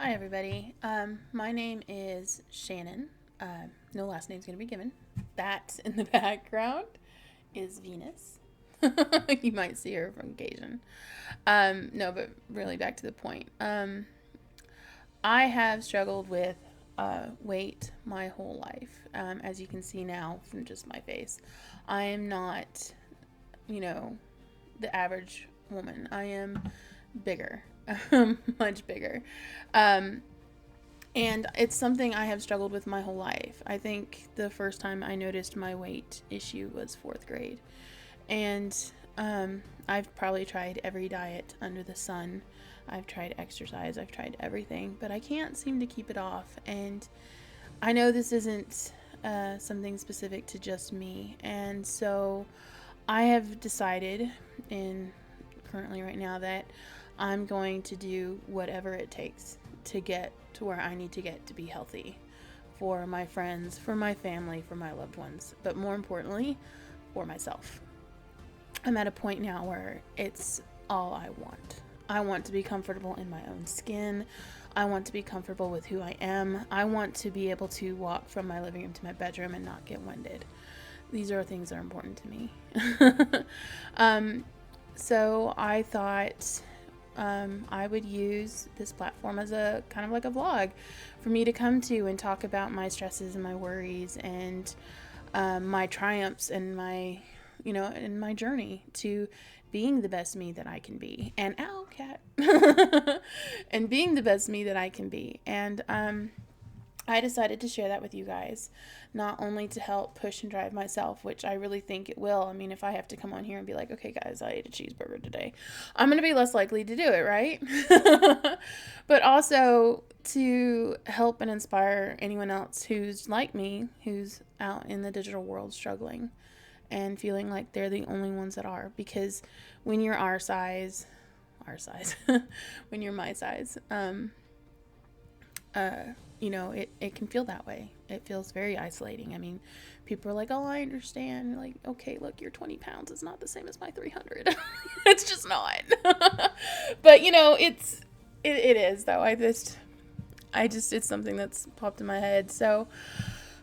Hi, everybody. My name is Shannon. No last name's going to be given. That in the background is Venus. You might see her from occasion. No, but really back to the point. I have struggled with weight my whole life. As you can see now from just my face, I am not, you know, the average woman. I am bigger, much bigger. Um, and it's something I have struggled with my whole life. I think the first time I noticed my weight issue was fourth grade. And I've probably tried every diet under the sun. I've tried exercise, I've tried everything, but I can't seem to keep it off. And I know this isn't something specific to just me. And so I have decided, in currently right now, that I'm going to do whatever it takes to get to where I need to get to be healthy for my friends, for my family, for my loved ones, but more importantly, for myself. I'm at a point now where it's all I want. I want to be comfortable in my own skin. I want to be comfortable with who I am. I want to be able to walk from my living room to my bedroom and not get winded. These are things that are important to me. So I thought I would use this platform as a kind of like a vlog for me to come to and talk about my stresses and my worries and my triumphs and my, and my journey to being the best me that I can be. And ow, cat. And being the best me that I can be. And I decided to share that with you guys, not only to help push and drive myself, which I really think it will. I mean, if I have to come on here and be like, okay, guys, I ate a cheeseburger today, I'm going to be less likely to do it, right? But also to help and inspire anyone else who's like me, who's out in the digital world struggling and feeling like they're the only ones that are. Because when you're our size, when you're my size, it can feel that way. It feels very isolating. I mean, people are like, oh, I understand. Like, okay, look, your 20 pounds is not the same as my 300. It's just not. But, it is, though. It's something that's popped in my head. So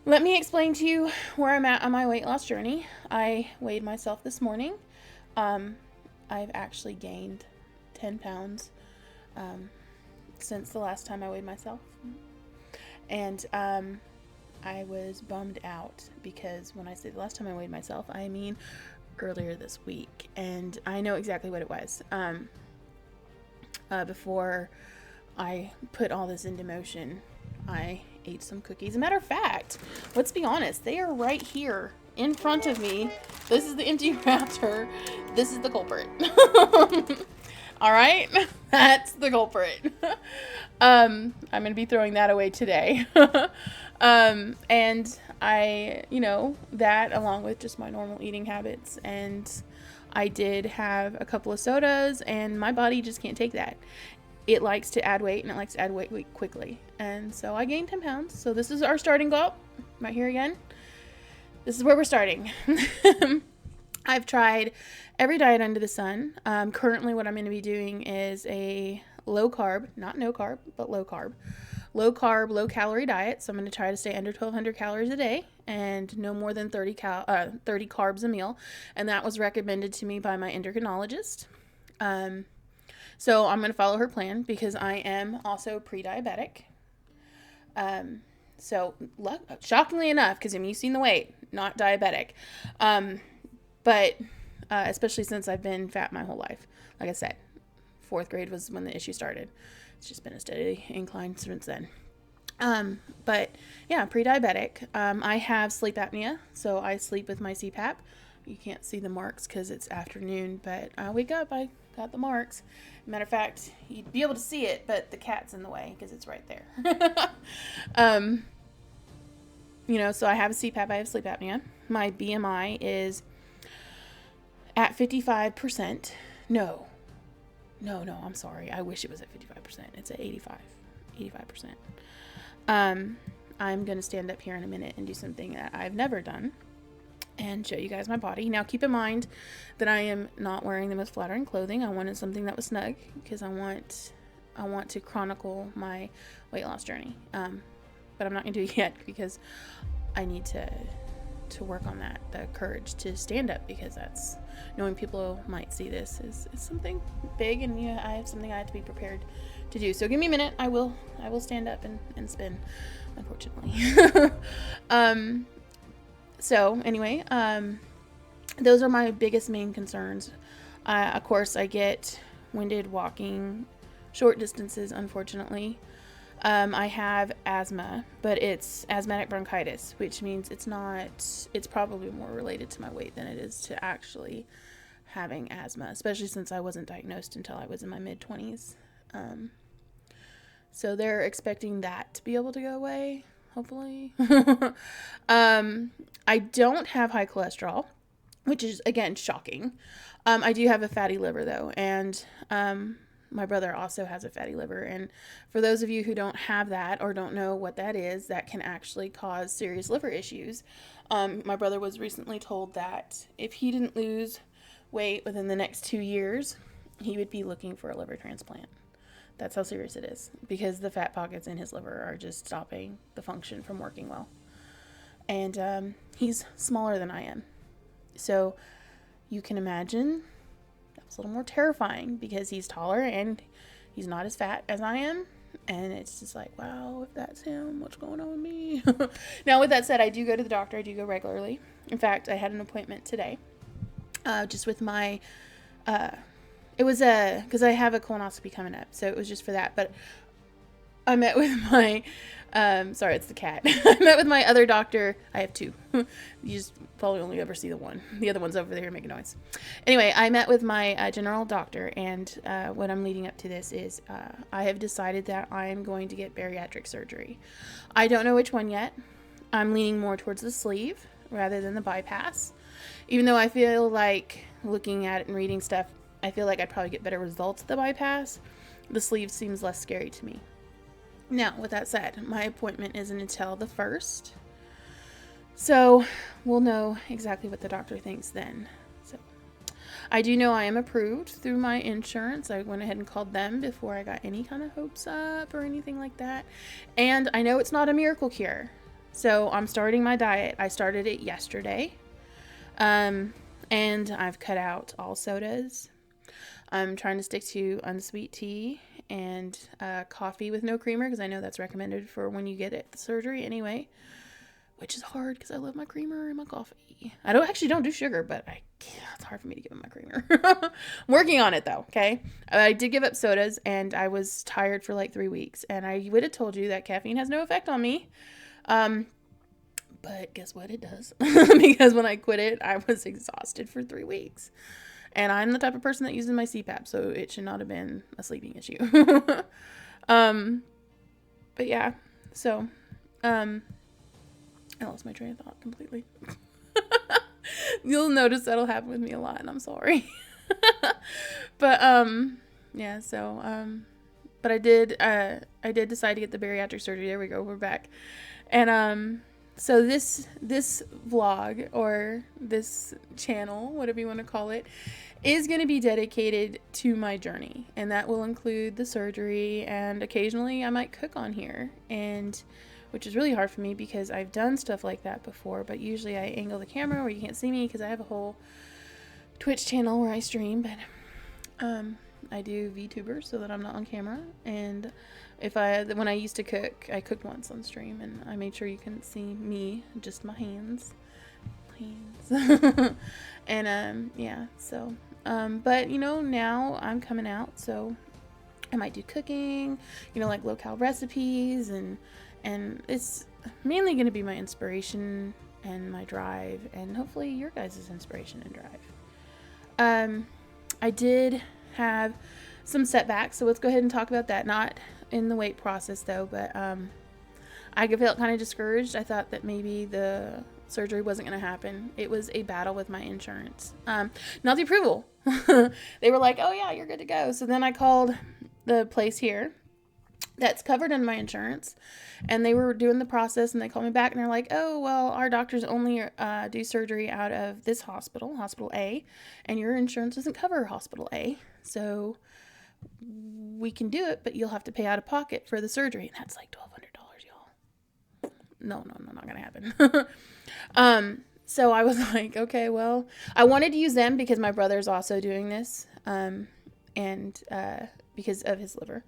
let me explain to you where I'm at on my weight loss journey. I weighed myself this morning. I've actually gained 10 pounds since the last time I weighed myself. And I was bummed out because when I say the last time I weighed myself, I mean earlier this week. And I know exactly what it was. Before I put all this into motion, I ate some cookies. As a matter of fact, let's be honest, they are right here in front of me. This is the empty wrapper. This is the culprit. All right, that's the culprit. I'm going to be throwing that away today. And I, that along with just my normal eating habits. And I did have a couple of sodas and my body just can't take that. It likes to add weight and it likes to add weight quickly. And so I gained 10 pounds. So this is our starting goal right here again. This is where we're starting. I've tried every diet under the sun. Currently what I'm going to be doing is a low carb, not no carb, but low carb, low calorie diet. So I'm going to try to stay under 1,200 calories a day and no more than 30 carbs a meal. And that was recommended to me by my endocrinologist. So I'm going to follow her plan because I am also pre-diabetic. So shockingly enough, because you've seen the weight, not diabetic. But especially since I've been fat my whole life. Like I said, fourth grade was when the issue started. It's just been a steady incline since then. But yeah, pre-diabetic. I have sleep apnea, so I sleep with my CPAP. You can't see the marks because it's afternoon, but I wake up, I got the marks. Matter of fact, you'd be able to see it, but the cat's in the way because it's right there. So I have a CPAP, I have sleep apnea. My BMI is at 55%. No, I'm sorry. I wish it was at 55%. It's at 85%. I'm going to stand up here in a minute and do something that I've never done and show you guys my body. Now, keep in mind that I am not wearing the most flattering clothing. I wanted something that was snug because I want I want to chronicle my weight loss journey. But I'm not going to do it yet because I need to work on that, the courage to stand up, because that's, knowing people might see this is something big, and I have something I have to be prepared to do. So give me a minute. I will stand up and spin, unfortunately. So anyway, those are my biggest main concerns. Of course, I get winded walking short distances, unfortunately. I have asthma, but it's asthmatic bronchitis, which means it's probably more related to my weight than it is to actually having asthma, especially since I wasn't diagnosed until I was in my mid-20s. So they're expecting that to be able to go away, hopefully. I don't have high cholesterol, which is, again, shocking. I do have a fatty liver, though, and my brother also has a fatty liver. And for those of you who don't have that or don't know what that is, that can actually cause serious liver issues. My brother was recently told that if he didn't lose weight within the next 2 years, he would be looking for a liver transplant. That's how serious it is, because the fat pockets in his liver are just stopping the function from working well. And he's smaller than I am. So you can imagine that was a little more terrifying, because he's taller and he's not as fat as I am. And it's just like, wow, if that's him, what's going on with me? Now, with that said, I do go to the doctor. I do go regularly. In fact, I had an appointment today, just with my, it was because I have a colonoscopy coming up. So it was just for that. But I met with my, sorry, it's the cat. I met with my other doctor. I have two. You just probably only ever see the one. The other one's over there making noise. Anyway, I met with my general doctor, and what I'm leading up to this is I have decided that I am going to get bariatric surgery. I don't know which one yet. I'm leaning more towards the sleeve rather than the bypass. Even though I feel like, looking at it and reading stuff, I feel like I'd probably get better results at the bypass. The sleeve seems less scary to me. Now, with that said, my appointment isn't until the 1st. So we'll know exactly what the doctor thinks then. So I do know I am approved through my insurance. I went ahead and called them before I got any kind of hopes up or anything like that. And I know it's not a miracle cure. So I'm starting my diet. I started it yesterday. And I've cut out all sodas. I'm trying to stick to unsweet tea and coffee with no creamer, because I know that's recommended for when you get it, the surgery anyway, which is hard because I love my creamer and my coffee. I don't do sugar, but it's hard for me to give up my creamer. I'm working on it though, okay? I did give up sodas, and I was tired for like 3 weeks, and I would have told you that caffeine has no effect on me. But guess what? It does. Because when I quit it, I was exhausted for 3 weeks. And I'm the type of person that uses my CPAP, so it should not have been a sleeping issue. But yeah, so, I lost my train of thought completely. You'll notice that'll happen with me a lot, and I'm sorry. But, yeah, so, but I did decide to get the bariatric surgery. There we go. We're back. And, so this vlog, or this channel, whatever you want to call it, is going to be dedicated to my journey, and that will include the surgery, and occasionally I might cook on here, and which is really hard for me because I've done stuff like that before, but usually I angle the camera where you can't see me because I have a whole Twitch channel where I stream, but I do VTuber so that I'm not on camera. And when I used to cook, I cooked once on stream, and I made sure you couldn't see me, just my hands. And yeah, so but now I'm coming out, so I might do cooking, like low-cal recipes, and it's mainly going to be my inspiration and my drive, and hopefully your guys' inspiration and drive. I did have some setbacks, so let's go ahead and talk about that. Not in the weight process though, but I felt kind of discouraged. I thought that maybe the surgery wasn't going to happen. It was a battle with my insurance, not the approval. They were like, oh yeah, you're good to go. So then I called the place here that's covered in my insurance, and they were doing the process, and they called me back, and they're like, oh, well, our doctors only do surgery out of this hospital A, and your insurance doesn't cover hospital A, so we can do it, but you'll have to pay out of pocket for the surgery. And that's like $1,200, y'all. No, not going to happen. So I was like, okay, well, I wanted to use them because my brother's also doing this. And because of his liver.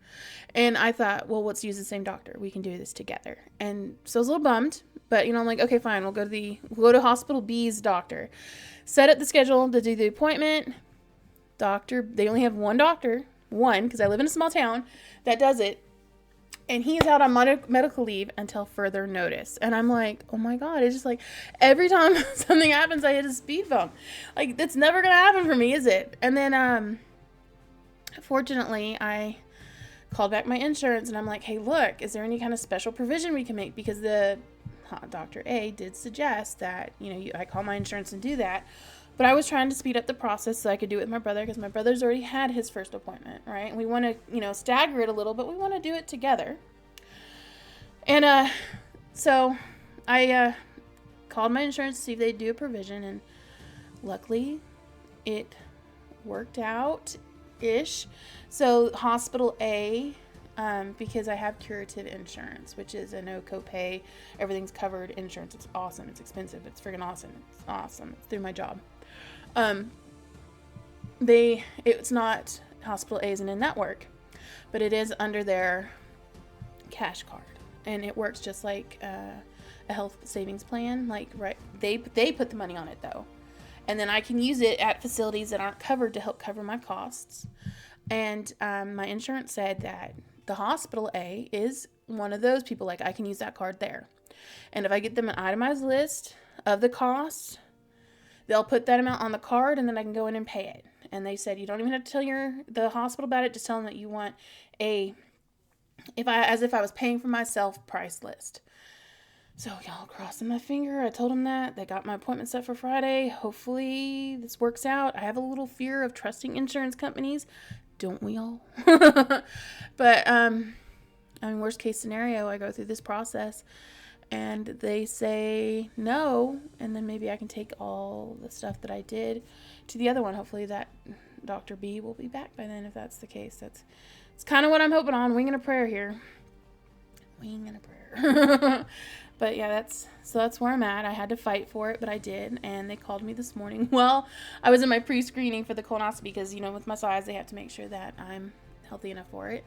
And I thought, well, let's use the same doctor. We can do this together. And so I was a little bummed, but I'm like, okay, fine. We'll go to Hospital B's doctor. Set up the schedule to do the appointment. Doctor, they only have one doctor, because I live in a small town, that does it. And he is out on medical leave until further notice. And I'm like, oh my God, it's just like every time something happens, I hit a speed bump. Like, that's never going to happen for me, is it? And then, fortunately, I called back my insurance and I'm like, hey, look, is there any kind of special provision we can make? Because the Dr. A did suggest that, I call my insurance and do that. But I was trying to speed up the process so I could do it with my brother because my brother's already had his first appointment, right? And we want to, stagger it a little, but we want to do it together. And so I called my insurance to see if they'd do a provision. And luckily, it worked out-ish. So Hospital A, because I have curative insurance, which is a no copay, everything's covered insurance. It's awesome. It's expensive. It's friggin' awesome. It's awesome. It's through my job. It's not Hospital A isn't in network, but it is under their cash card, and it works just like a health savings plan. Like, right, they put the money on it though, and then I can use it at facilities that aren't covered to help cover my costs. And my insurance said that the Hospital A is one of those people, like I can use that card there. And if I get them an itemized list of the costs, they'll put that amount on the card and then I can go in and pay it. And they said, you don't even have to tell the hospital about it. Just tell them that you want as if I was paying for myself price list. So y'all, crossing my finger. I told them that. They got my appointment set for Friday. Hopefully this works out. I have a little fear of trusting insurance companies. Don't we all? But, worst case scenario, I go through this process and they say no, and then maybe I can take all the stuff that I did to the other one. Hopefully that Dr. B will be back by then. If that's the case, it's kind of what I'm hoping on. Winging a prayer here. Winging a prayer. But yeah, that's where I'm at. I had to fight for it, but I did. And they called me this morning. Well, I was in my pre-screening for the colonoscopy because, with my size, they have to make sure that I'm healthy enough for it.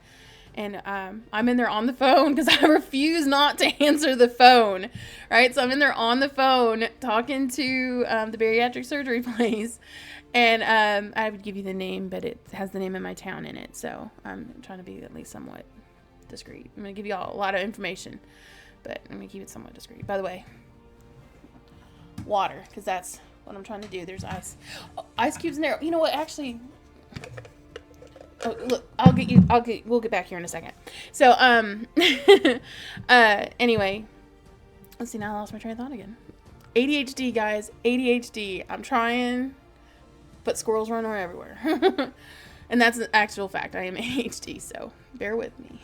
And I'm in there on the phone because I refuse not to answer the phone, right? So I'm in there on the phone talking to the bariatric surgery place. And I would give you the name, but it has the name of my town in it. So I'm trying to be at least somewhat discreet. I'm going to give you all a lot of information, but I'm going to keep it somewhat discreet. By the way, water, because that's what I'm trying to do. There's ice cubes in there. You know what? Actually... Oh, look, we'll get back here in a second. So, anyway, let's see, now I lost my train of thought again. ADHD, guys, ADHD. I'm trying, but squirrels run around everywhere. And that's an actual fact. I am ADHD, so bear with me.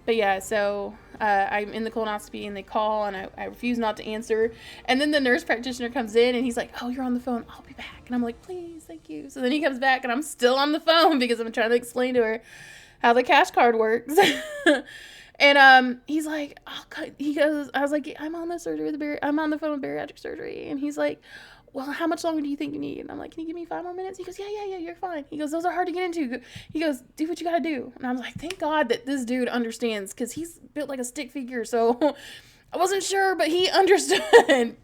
But yeah, so I'm in the colonoscopy and they call and I refuse not to answer. And then the nurse practitioner comes in and he's like, oh, you're on the phone. I'll be back. And I'm like, please, thank you. So then he comes back and I'm still on the phone because I'm trying to explain to her how the cash card works. And he's like, I was like, I'm on the phone with bariatric surgery. And he's like, well, how much longer do you think you need? And I'm like, can you give me 5 more minutes? He goes, yeah, you're fine. He goes, those are hard to get into. He goes, do what you gotta do. And I was like, thank God that this dude understands, because he's built like a stick figure. So I wasn't sure, but he understood.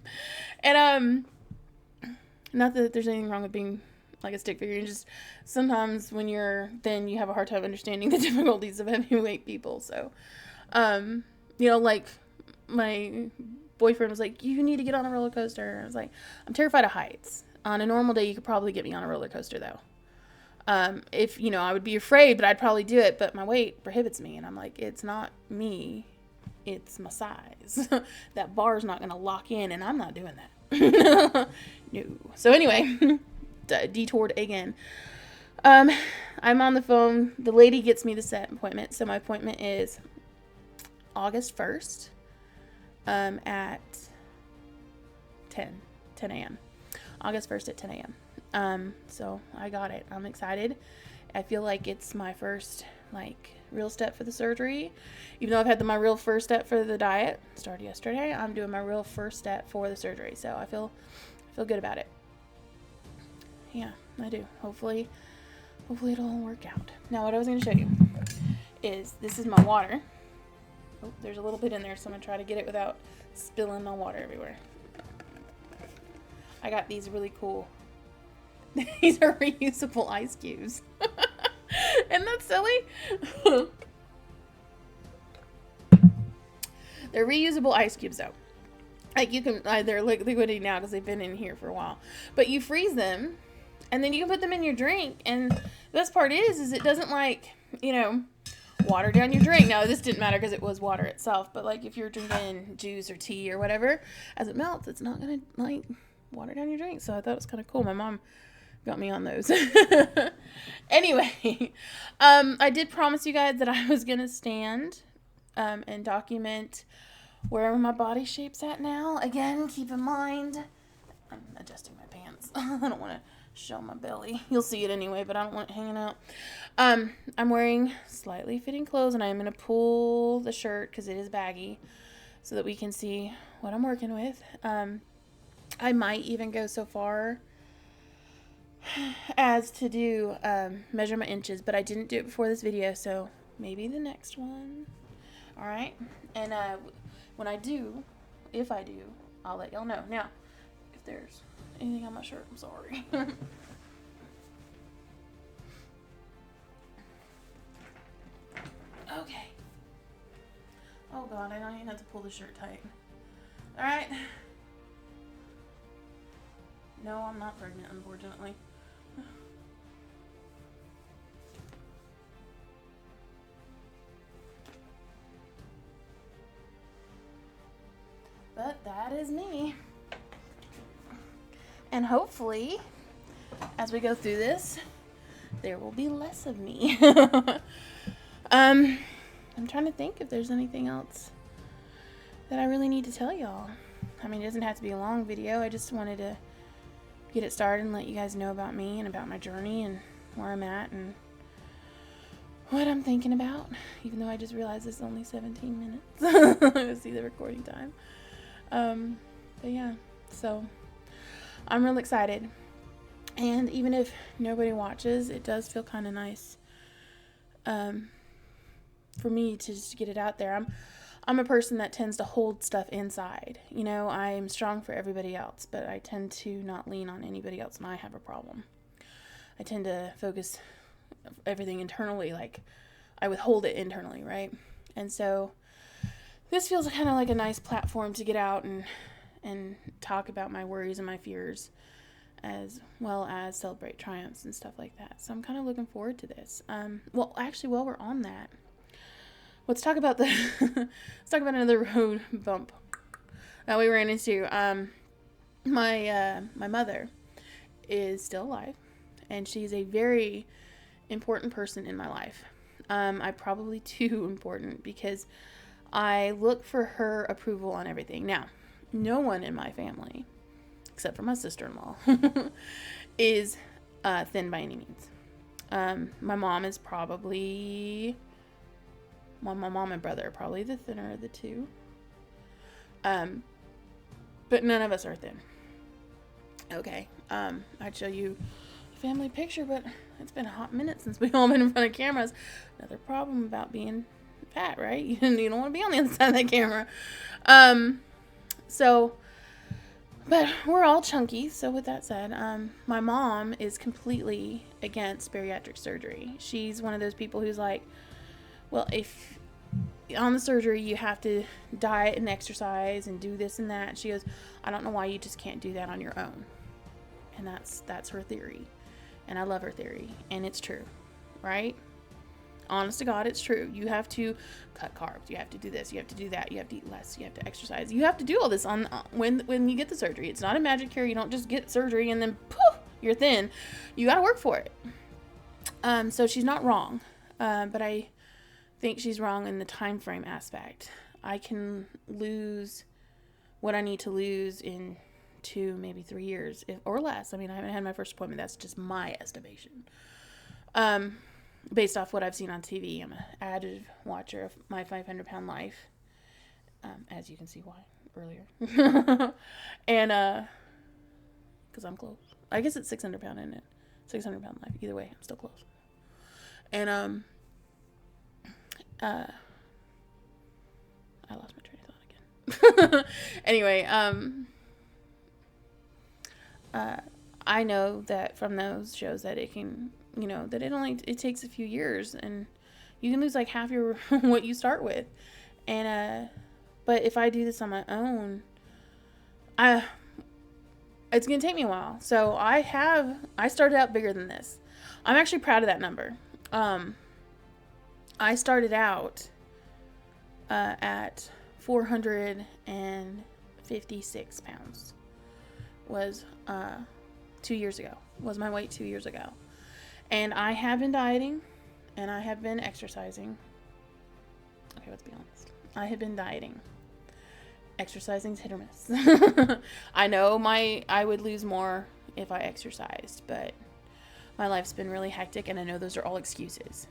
And not that there's anything wrong with being like a stick figure. And just sometimes when you're thin, you have a hard time understanding the difficulties of heavyweight people. So, like my boyfriend was like, you need to get on a roller coaster. I was like, I'm terrified of heights. On a normal day, you could probably get me on a roller coaster though. If, I would be afraid, but I'd probably do it, but my weight prohibits me. And I'm like, it's not me, it's my size. That bar's not going to lock in and I'm not doing that. No. So anyway, detoured again. I'm on the phone. The lady gets me the set appointment. So my appointment is August 1st. At 10 a.m. August 1st at 10 a.m. So I got it. I'm excited. I feel like it's my first real step for the surgery. Even though I've had my real first step for the diet, started yesterday, I'm doing my real first step for the surgery. So I feel good about it. Yeah, I do. Hopefully it'll all work out. Now what I was going to show you is, this is my water. Oh, there's a little bit in there, so I'm going to try to get it without spilling my water everywhere. I got these really cool, these are reusable ice cubes. Isn't that silly? They're reusable ice cubes though. Like, you can, they're liquidy now because they've been in here for a while. But you freeze them, and then you can put them in your drink. And the best part is it doesn't water down your drink. Now, this didn't matter because it was water itself. But if you're drinking juice or tea or whatever, as it melts, it's not going to water down your drink. So I thought it was kind of cool. My mom got me on those. Anyway, I did promise you guys that I was going to stand and document where my body shape's at now. Again, keep in mind, I'm adjusting my pants. I don't want to show my belly. You'll see it anyway, but I don't want it hanging out. I'm wearing slightly fitting clothes, and I'm going to pull the shirt because it is baggy so that we can see what I'm working with. I might even go so far as to do measure my inches, but I didn't do it before this video, so maybe the next one. All right, and when I do, if I do, I'll let y'all know. Now, if there's anything on my shirt, I'm sorry. Okay. Oh God, I don't even have to pull the shirt tight. All right. No, I'm not pregnant, unfortunately. But that is me. And hopefully, as we go through this, there will be less of me. I'm trying to think if there's anything else that I really need to tell y'all. I mean, it doesn't have to be a long video. I just wanted to get it started and let you guys know about me and about my journey and where I'm at and what I'm thinking about, even though I just realized it's only 17 minutes. I see the recording time. But yeah, so I'm real excited. And even if nobody watches, it does feel kind of nice for me to just get it out there. I'm a person that tends to hold stuff inside. You know, I'm strong for everybody else, but I tend to not lean on anybody else when I have a problem. I tend to focus everything internally, like I withhold it internally, right? And so this feels kind of like a nice platform to get out and talk about my worries and my fears, as well as celebrate triumphs and stuff like that. So I'm kind of looking forward to this. Well, actually, while we're on that, let's talk about another road bump that we ran into. My mother is still alive, and she's a very important person in my life. I probably too important because I look for her approval on everything. Now, no one in my family, except for my sister-in-law, is thin by any means. My mom is probably... Well, my mom and brother are probably the thinner of the two. But none of us are thin. Okay. I'd show you a family picture, but it's been a hot minute since we've all been in front of cameras. Another problem about being fat, right? You don't want to be on the other side of that camera. But we're all chunky. So with that said, my mom is completely against bariatric surgery. She's one of those people who's like, well, if on the surgery you have to diet and exercise and do this and that. She goes, I don't know why you just can't do that on your own. And that's her theory. And I love her theory. And it's true, right? Honest to God, it's true. You have to cut carbs. You have to do this. You have to do that. You have to eat less. You have to exercise. You have to do all this on when you get the surgery. It's not a magic cure. You don't just get surgery and then poof, you're thin. You got to work for it. So she's not wrong. But I think she's wrong in the time frame aspect. I can lose what I need to lose in 2, maybe 3 years, or less. I mean, I haven't had my first appointment. That's just my estimation. Based off what I've seen on TV. I'm an avid watcher of My 500-Pound Life. As you can see why earlier. And, because I'm close. I guess it's 600-pound, isn't it? 600-pound life. Either way, I'm still close. And, I lost my train of thought again. Anyway, I know that from those shows that it can, that it takes a few years, and you can lose like half your what you start with. And but if I do this on my own, it's gonna take me a while. So I started out bigger than this. I'm actually proud of that number. I started out at 456 pounds. Was 2 years ago. Was my weight 2 years ago. And I have been dieting, and I have been exercising. Okay, let's be honest. I have been dieting. Exercising's hit or miss. I know I would lose more if I exercised, but my life's been really hectic, and I know those are all excuses.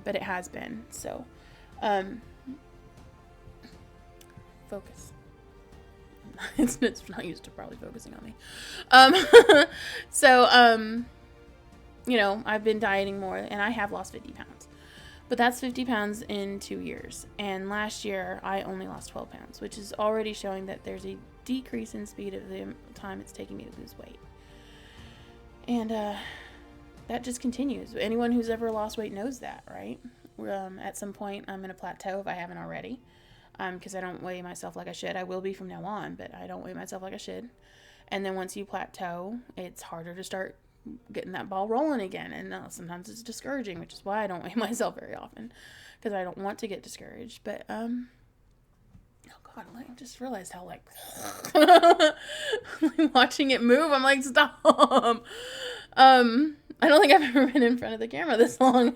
But it has been. So, focus. It's not used to probably focusing on me. So, I've been dieting more, and I have lost 50 pounds. But that's 50 pounds in 2 years. And last year, I only lost 12 pounds, which is already showing that there's a decrease in speed of the time it's taking me to lose weight. And that just continues. Anyone who's ever lost weight knows that, right? At some point, I'm going to plateau if I haven't already. Because I don't weigh myself like I should. I will be from now on, but I don't weigh myself like I should. And then once you plateau, it's harder to start getting that ball rolling again. And sometimes it's discouraging, which is why I don't weigh myself very often, because I don't want to get discouraged. But oh God, I just realized how watching it move, I'm like, stop. I don't think I've ever been in front of the camera this long.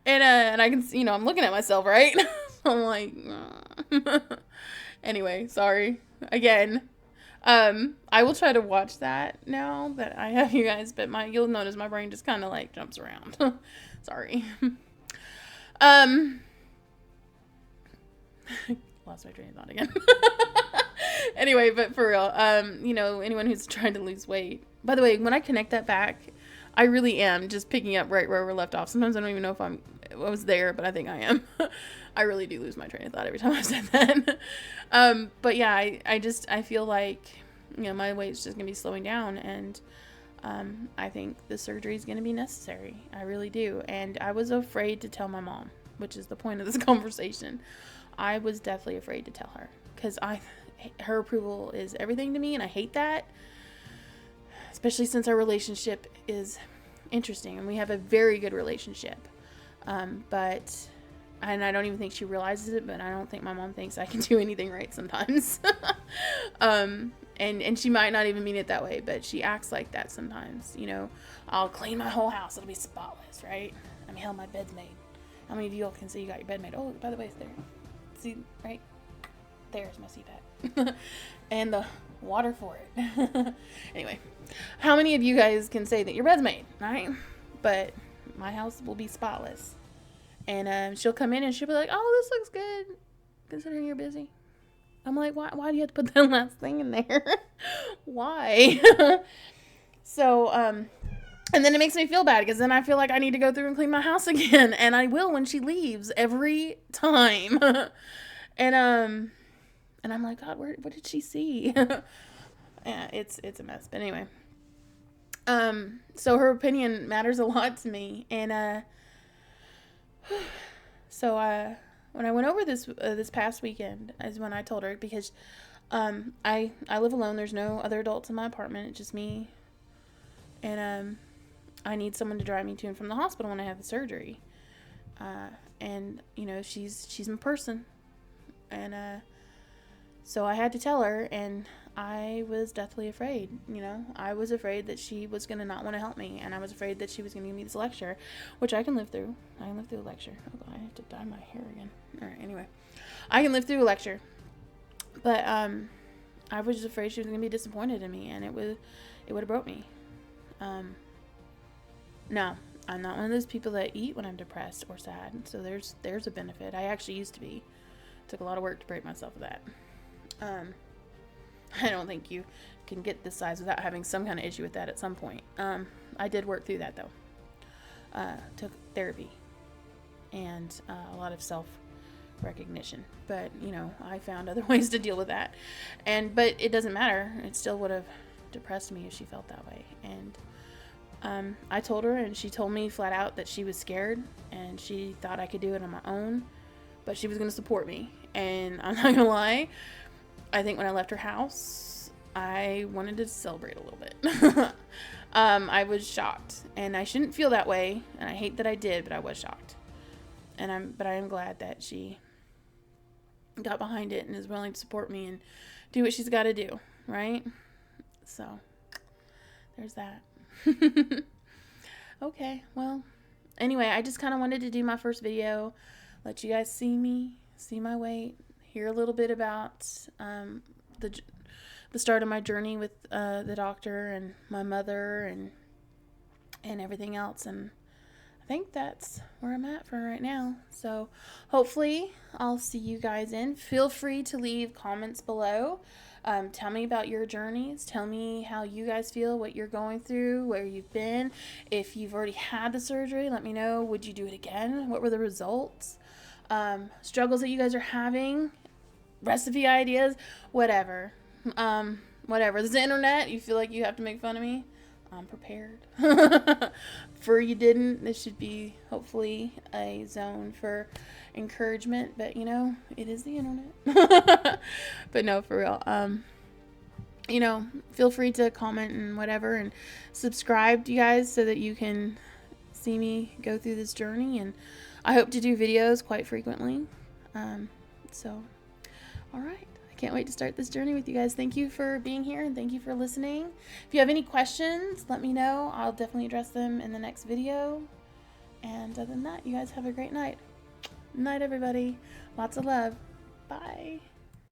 And I can see, I'm looking at myself, right? I'm like, anyway, sorry again. I will try to watch that now that I have you guys, but you'll notice my brain just kind of jumps around. Sorry. Lost my train of thought again. Anyway, but for real, anyone who's trying to lose weight, by the way, when I connect that back, I really am just picking up right where we're left off. Sometimes I don't even know if I was there, but I think I am. I really do lose my train of thought every time I've said that. But yeah, I feel like, my weight's just going to be slowing down, and I think the surgery is going to be necessary. I really do. And I was afraid to tell my mom, which is the point of this conversation. I was definitely afraid to tell her, because her approval is everything to me, and I hate that. Especially since our relationship is interesting, and we have a very good relationship. And I don't even think she realizes it, but I don't think my mom thinks I can do anything right sometimes. And she might not even mean it that way, but she acts like that sometimes. I'll clean my whole house. It'll be spotless, right? I mean, hell, my bed's made. How many of you all can see you got your bed made? Oh, by the way, it's there. See, right? There's my CPAP. And the water for it. Anyway, how many of you guys can say that your bed's made, right? But my house will be spotless. And she'll come in and she'll be like, oh, this looks good, considering you're busy. I'm like, why do you have to put that last thing in there? Why? So, and then it makes me feel bad, because then I feel like I need to go through and clean my house again. And I will when she leaves every time. And I'm like, God, what did she see? Yeah, it's a mess. But anyway, so her opinion matters a lot to me. And so when I went over this past weekend is when I told her, because I live alone. There's no other adults in my apartment. It's just me. And I need someone to drive me to and from the hospital when I have the surgery. And she's my person. And so I had to tell her, and I was deathly afraid. I was afraid that she was going to not want to help me, and I was afraid that she was going to give me this lecture, which I can live through. I can live through a lecture. Oh, God, I have to dye my hair again. All right, anyway. I can live through a lecture. But I was just afraid she was going to be disappointed in me, and it would have broke me. No, I'm not one of those people that eat when I'm depressed or sad. So there's a benefit. I actually used to be. It took a lot of work to break myself of that. I don't think you can get this size without having some kind of issue with that at some point. I did work through that though. Took therapy and a lot of self-recognition. But, you know, I found other ways to deal with that. But it doesn't matter. It still would have depressed me if she felt that way. And I told her, and she told me flat out that she was scared and she thought I could do it on my own, but she was going to support me. And I'm not going to lie, I think when I left her house, I wanted to celebrate a little bit. I was shocked, and I shouldn't feel that way, and I hate that I did, but I was shocked. But I am glad that she got behind it and is willing to support me and do what she's got to do, right? So, there's that. Okay, well, anyway, I just kind of wanted to do my first video, let you guys see me, see my weight, hear a little bit about the start of my journey with the doctor and my mother and everything else. And I think that's where I'm at for right now. So hopefully I'll see you guys in. Feel free to leave comments below. Tell me about your journeys. Tell me how you guys feel, what you're going through, where you've been. If you've already had the surgery, let me know. Would you do it again? What were the results? Struggles that you guys are having, recipe ideas, whatever. Whatever. This is the internet. You feel like you have to make fun of me? I'm prepared. For you didn't, this should be hopefully a zone for encouragement, but you know, it is the internet. But no, for real. You know, feel free to comment and whatever, and subscribe, you guys, so that you can see me go through this journey. And I hope to do videos quite frequently. So, all right. Can't wait to start this journey with you guys. Thank you for being here, and thank you for listening. If you have any questions, let me know. I'll definitely address them in the next video. And other than that, you guys have a great night. Night, everybody. Lots of love. Bye.